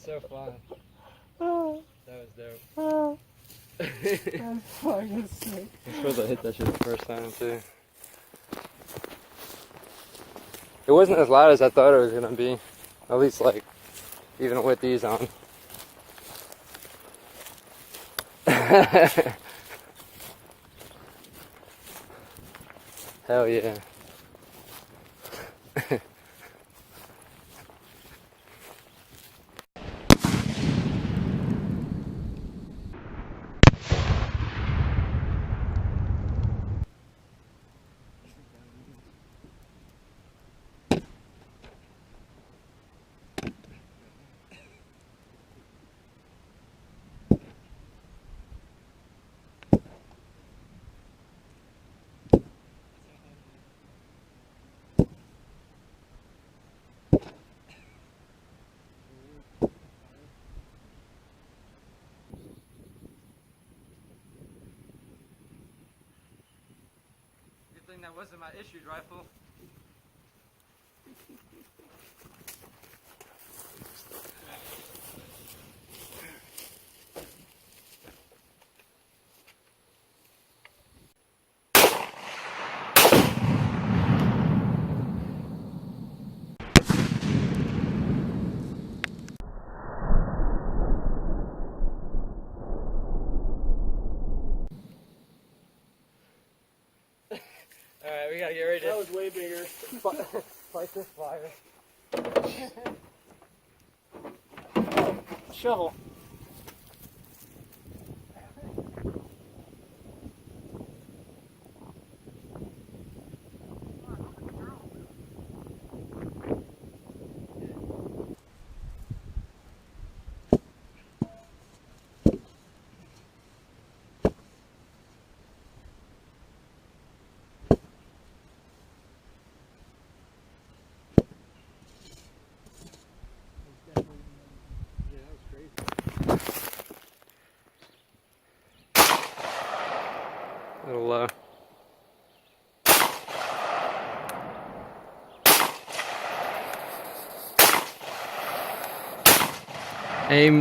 so fun. Oh, That was dope. oh. That's fucking sick. I'm supposed to hit that shit the first time too. It wasn't as loud as I thought it was gonna be. At least like, even with these on. Hell yeah. Good thing that wasn't my issued rifle. Alright, we gotta get ready to... That was way bigger. fight this fire. Shovel. A little low. Aim,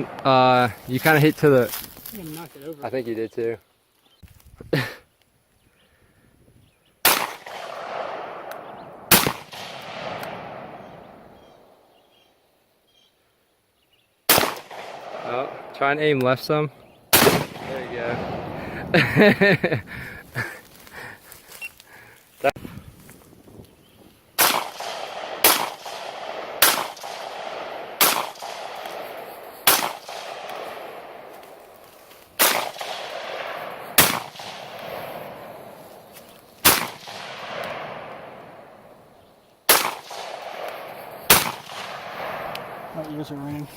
you kind of hit to the... I'm gonna knock it over. I think you did too. Oh, try and aim left some. There you go. My ears are ringing.